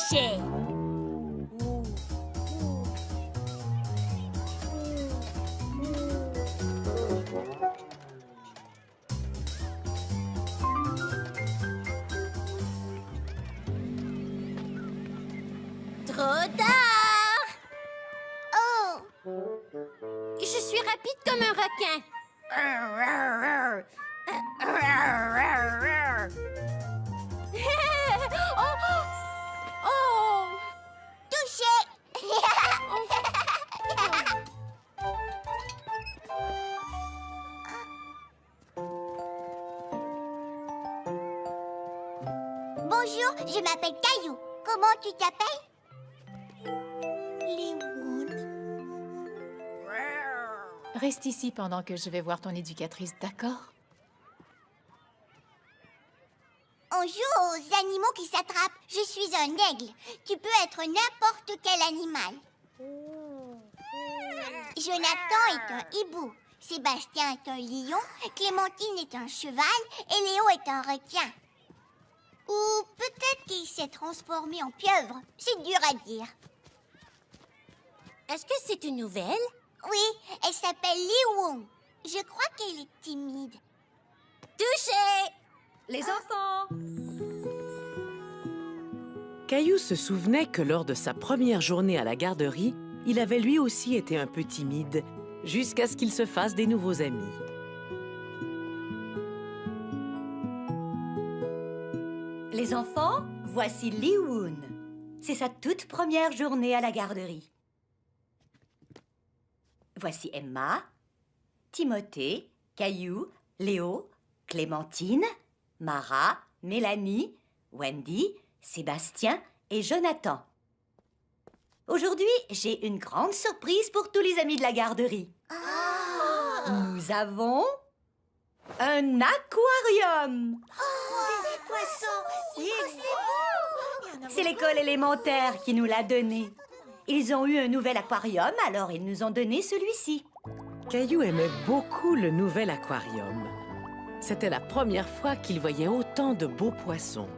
toucher. Trop tard! Oh! Je suis rapide comme un requin. Oh! Oh! Touché! Bonjour, je m'appelle Caillou. Comment tu t'appelles? Léoune. Reste ici pendant que je vais voir ton éducatrice, d'accord? On joue aux animaux qui s'attrapent. Je suis un aigle. Tu peux être n'importe quel animal. Jonathan est un hibou. Sébastien est un lion. Clémentine est un cheval. Et Léo est un requin. Ou peut-être qu'il s'est transformé en pieuvre. C'est dur à dire. Est-ce que c'est une nouvelle? Oui, elle s'appelle Léoune. Je crois qu'elle est timide. Touché! Les enfants! Caillou se souvenait que lors de sa première journée à la garderie, il avait lui aussi été un peu timide, jusqu'à ce qu'il se fasse des nouveaux amis. Les enfants, voici Léoune. C'est sa toute première journée à la garderie. Voici Emma, Timothée, Caillou, Léo, Clémentine, Mara, Mélanie, Wendy, Sébastien et Jonathan. Aujourd'hui, j'ai une grande surprise pour tous les amis de la garderie. Nous avons un aquarium. Des poissons. C'est l'école élémentaire qui nous l'a donné. Ils ont eu un nouvel aquarium, alors ils nous ont donné celui-ci. Caillou aimait beaucoup le nouvel aquarium. C'était la première fois qu'il voyait autant de beaux poissons.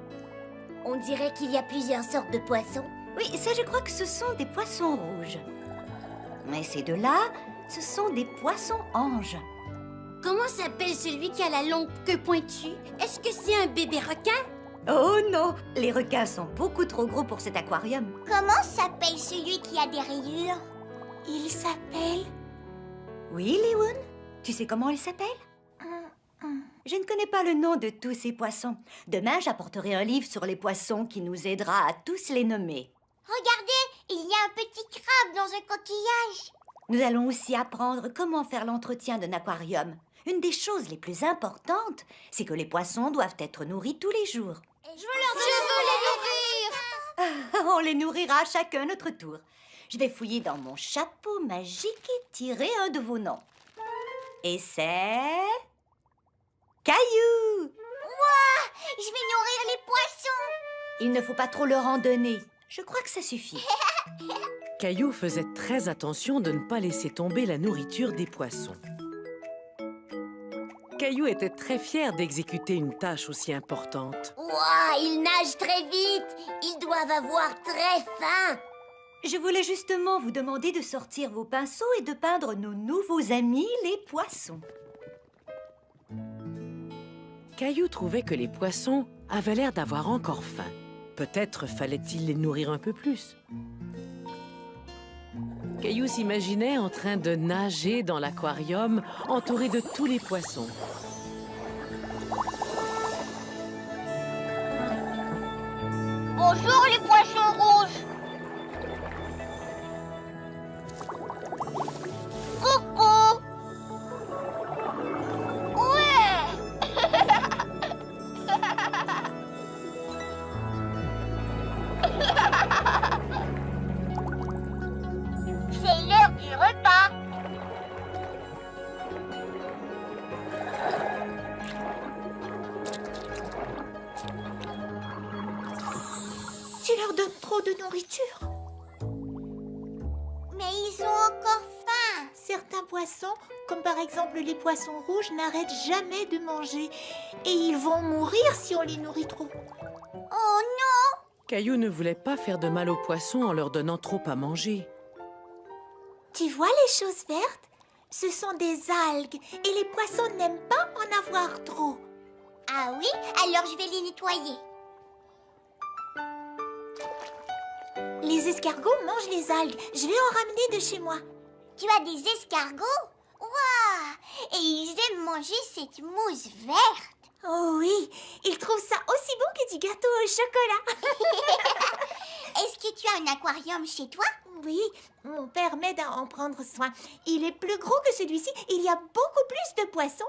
On dirait qu'il y a plusieurs sortes de poissons. Oui, ça, je crois que ce sont des poissons rouges. Mais ces deux-là, ce sont des poissons anges. Comment s'appelle celui qui a la longue queue pointue? Est-ce que c'est un bébé requin? Oh non, les requins sont beaucoup trop gros pour cet aquarium. Comment s'appelle celui qui a des rayures? Il s'appelle... Oui, Léoune, tu sais comment il s'appelle? Je ne connais pas le nom de tous ces poissons. Demain, j'apporterai un livre sur les poissons qui nous aidera à tous les nommer. Regardez, il y a un petit crabe dans un coquillage. Nous allons aussi apprendre comment faire l'entretien d'un aquarium. Une des choses les plus importantes, c'est que les poissons doivent être nourris tous les jours. Je veux les nourrir. On les nourrira chacun notre tour. Je vais fouiller dans mon chapeau magique et tirer un de vos noms. Et c'est... Caillou! Je vais nourrir les poissons. Il ne faut pas trop leur en donner. Je crois que ça suffit. Caillou faisait très attention de ne pas laisser tomber la nourriture des poissons. Caillou était très fier d'exécuter une tâche aussi importante. Ouah, ils nagent très vite. Ils doivent avoir très faim. Je voulais justement vous demander de sortir vos pinceaux et de peindre nos nouveaux amis, les poissons. Caillou trouvait que les poissons avaient l'air d'avoir encore faim. Peut-être fallait-il les nourrir un peu plus. Caillou s'imaginait en train de nager dans l'aquarium, entouré de tous les poissons. Bonjour les poissons rouges. Coucou. C'est l'heure du repas. Tu leur donnes trop de nourriture. Mais ils ont encore faim. Certains poissons, comme par exemple les poissons rouges, n'arrêtent jamais de manger. Et ils vont mourir si on les nourrit trop. Oh non. Caillou ne voulait pas faire de mal aux poissons en leur donnant trop à manger. Tu vois les choses vertes? Ce sont des algues et les poissons n'aiment pas en avoir trop. Ah oui? Alors je vais les nettoyer. Les escargots mangent les algues. Je vais en ramener de chez moi. Tu as des escargots? Waouh! Et ils aiment manger cette mousse verte. Oh oui, ils trouvent ça aussi bon que du gâteau au chocolat. Est-ce que tu as un aquarium chez toi? Oui, mon père m'aide à en prendre soin. Il est plus gros que celui-ci. Il y a beaucoup plus de poissons.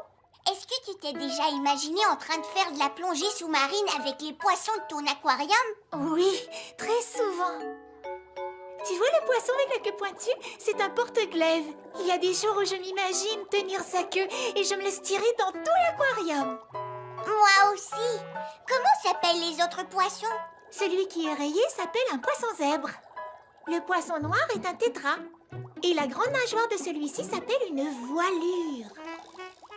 Est-ce que tu t'es déjà imaginé en train de faire de la plongée sous-marine avec les poissons de ton aquarium? Oui, très souvent. Tu vois le poisson avec la queue pointue? C'est un porte-glaive. Il y a des jours où je m'imagine tenir sa queue et je me laisse tirer dans tout l'aquarium. Moi aussi. Comment s'appellent les autres poissons? Celui qui est rayé s'appelle un poisson zèbre. Le poisson noir est un tétra. Et la grande nageoire de celui-ci s'appelle une voilure.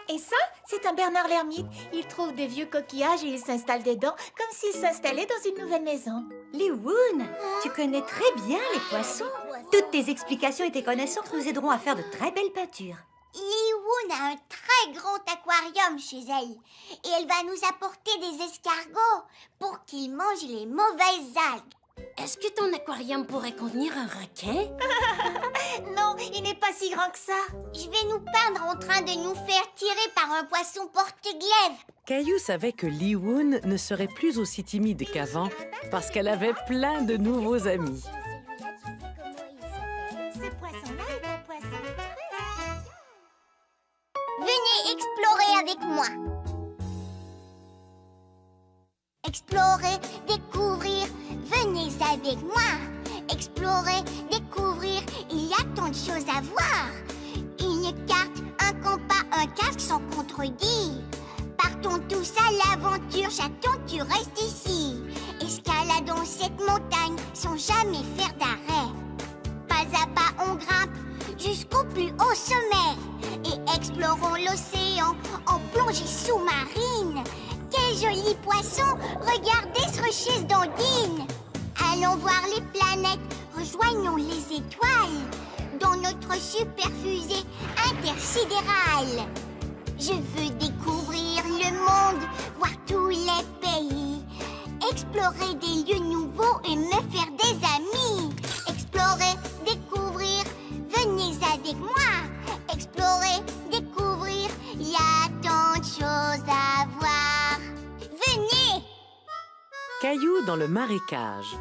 Et ça, c'est un Bernard l'ermite. Il trouve des vieux coquillages et il s'installe dedans comme s'il s'installait dans une nouvelle maison. Liwoun, tu connais très bien les poissons. Toutes tes explications et tes connaissances nous aideront à faire de très belles peintures. Liwoun a un très grand aquarium chez elle. Et elle va nous apporter des escargots pour qu'ils mangent les mauvaises algues. Est-ce que ton aquarium pourrait contenir un requin? Non, il n'est pas si grand que ça. Je vais nous peindre en train de nous faire tirer par un poisson porte-glaive. Caillou savait que Liwoun ne serait plus aussi timide qu'avant parce qu'elle avait plein de nouveaux amis. Ce poisson-là est un poisson très... Venez explorer avec moi. Explorer, découvrir, venez avec moi. Explorer, découvrir, il y a tant de choses à voir. Une carte, un compas, un casque sans contredit. Partons tous à l'aventure, chaton, tu restes ici. Escaladons cette montagne sans jamais faire d'arrêt. Pas à pas, on grimpe jusqu'au plus haut sommet. Et explorons l'océan en plongée sous-marine. Quel joli poisson! Regardez ce rocher d'ondine! Allons voir les planètes, rejoignons les étoiles dans notre super fusée intersidérale. Je veux découvrir le monde, voir tous les pays, explorer des lieux nouveaux et me faire des amis. Explorer, découvrir, venez avec moi. Explorer, découvrir, il y a tant de choses à voir. Venez! Caillou dans le marécage.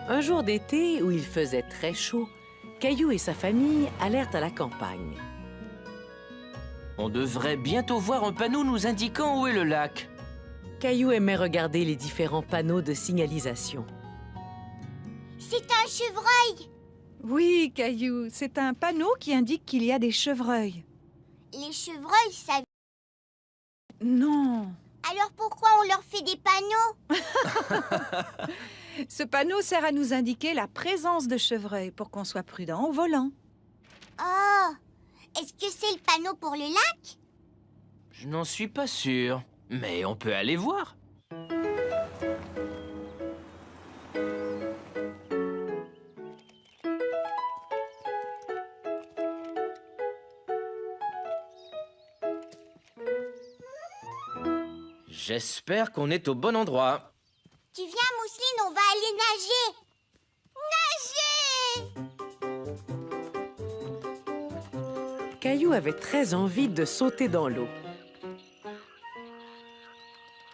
Un jour d'été où il faisait très chaud, Caillou et sa famille allèrent à la campagne. On devrait bientôt voir un panneau nous indiquant où est le lac. Caillou aimait regarder les différents panneaux de signalisation. C'est un chevreuil! Oui, Caillou, c'est un panneau qui indique qu'il y a des chevreuils. Les chevreuils, ça... Non, Alors pourquoi on leur fait des panneaux? ce panneau sert à nous indiquer la présence de chevreuils pour qu'on soit prudent au volant. Oh! Est-ce que c'est le panneau pour le lac? Je n'en suis pas sûr, mais on peut aller voir. J'espère qu'on est au bon endroit. Tu viens, Mousseline, on va aller nager! Caillou avait très envie de sauter dans l'eau.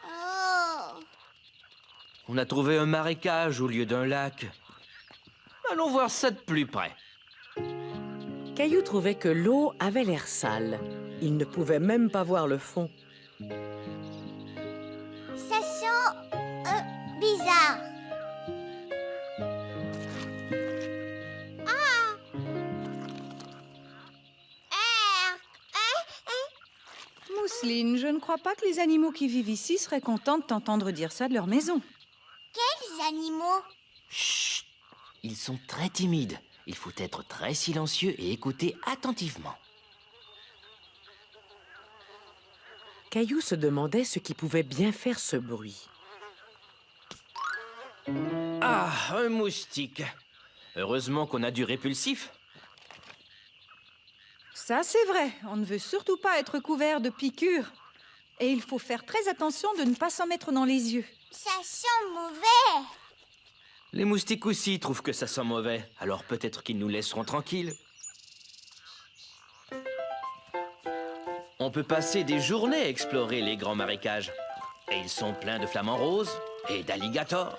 Oh! On a trouvé un marécage au lieu d'un lac. Allons voir ça de plus près. Caillou trouvait que l'eau avait l'air sale. Il ne pouvait même pas voir le fond. Ça sent... bizarre. Ah! Mousseline, je ne crois pas que les animaux qui vivent ici seraient contents de t'entendre dire ça de leur maison. Quels animaux? Chut! Ils sont très timides. Il faut être très silencieux et écouter attentivement. Caillou se demandait ce qui pouvait bien faire ce bruit. Ah, un moustique. Heureusement qu'on a du répulsif. Ça, c'est vrai. On ne veut surtout pas être couvert de piqûres. Et il faut faire très attention de ne pas s'en mettre dans les yeux. Ça sent mauvais. Les moustiques aussi trouvent que ça sent mauvais. Alors peut-être qu'ils nous laisseront tranquilles. On peut passer des journées à explorer les grands marécages. Et ils sont pleins de flamants roses et d'alligators.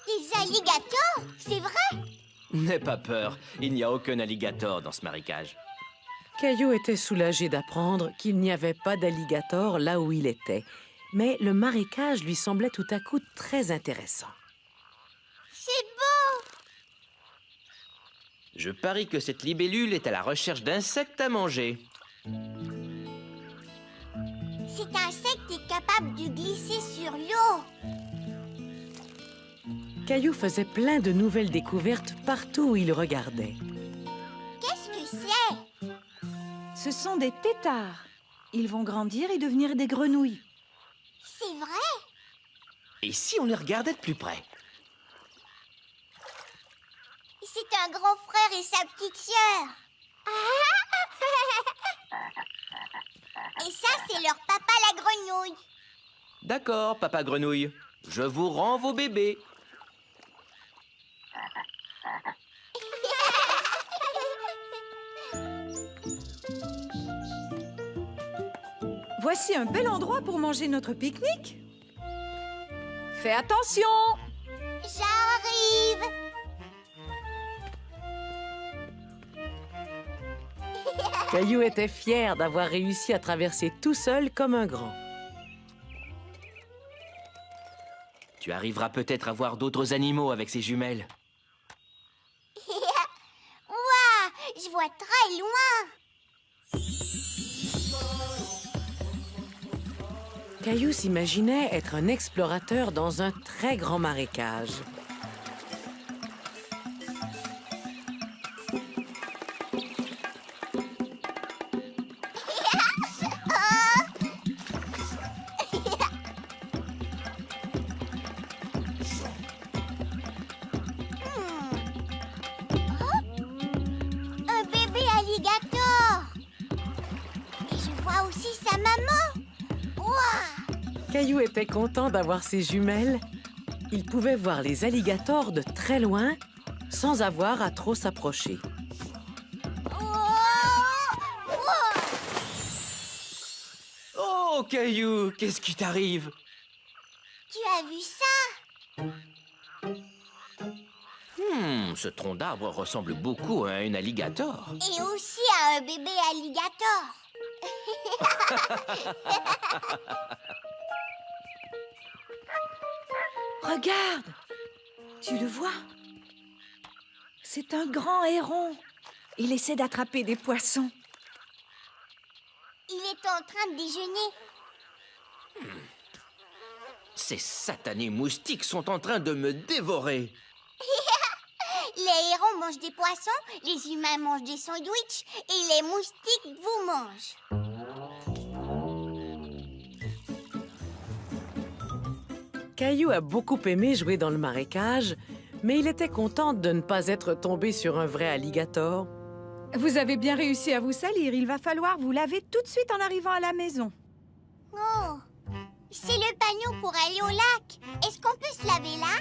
Des alligators? C'est vrai? N'aie pas peur, il n'y a aucun alligator dans ce marécage. Caillou était soulagé d'apprendre qu'il n'y avait pas d'alligator là où il était. Mais le marécage lui semblait tout à coup très intéressant. C'est beau. Je parie que cette libellule est à la recherche d'insectes à manger. Cet insecte est capable de glisser sur l'eau. Caillou faisait plein de nouvelles découvertes partout où il regardait. Qu'est-ce que c'est? Ce sont des têtards. Ils vont grandir et devenir des grenouilles. C'est vrai? Et si on les regardait de plus près? C'est un grand frère et sa petite sœur. Et ça, c'est leur papa la grenouille. D'accord, papa grenouille. Je vous rends vos bébés. Voici un bel endroit pour manger notre pique-nique. Fais attention! J'arrive. Caillou était fier d'avoir réussi à traverser tout seul comme un grand. Tu arriveras peut-être à voir d'autres animaux avec ces jumelles. Ouah, je vois très loin. Caillou s'imaginait être un explorateur dans un très grand marécage. Un bébé alligator. Et je vois aussi sa maman. Ouah. Caillou était content d'avoir ses jumelles. Il pouvait voir les alligators de très loin sans avoir à trop s'approcher. Oh, Caillou, qu'est-ce qui t'arrive? Tu as vu ça? Ce tronc d'arbre ressemble beaucoup à un alligator. Et aussi à un bébé alligator. Regarde! Tu le vois? C'est un grand héron. Il essaie d'attraper des poissons. Il est en train de déjeuner. Ces satanés moustiques sont en train de me dévorer. Les hérons mangent des poissons, les humains mangent des sandwichs et les moustiques vous mangent. Caillou a beaucoup aimé jouer dans le marécage, mais il était content de ne pas être tombé sur un vrai alligator. Vous avez bien réussi à vous salir. Il va falloir vous laver tout de suite en arrivant à la maison. Oh, c'est le panneau pour aller au lac. Est-ce qu'on peut se laver là?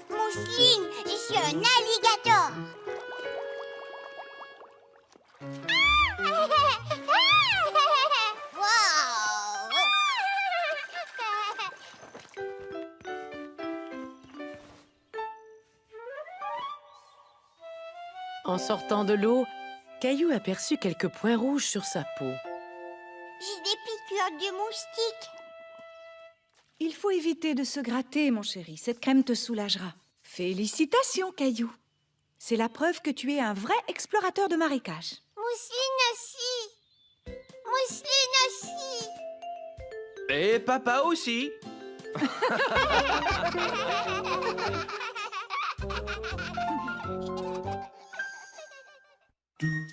Mousseline, je suis un alligator. En sortant de l'eau, Caillou aperçut quelques points rouges sur sa peau. J'ai des piqûres de moustiques. Il faut éviter de se gratter, mon chéri. Cette crème te soulagera. Félicitations, Caillou. C'est la preuve que tu es un vrai explorateur de marécage. Mousseline aussi. Mousseline aussi. Et papa aussi. do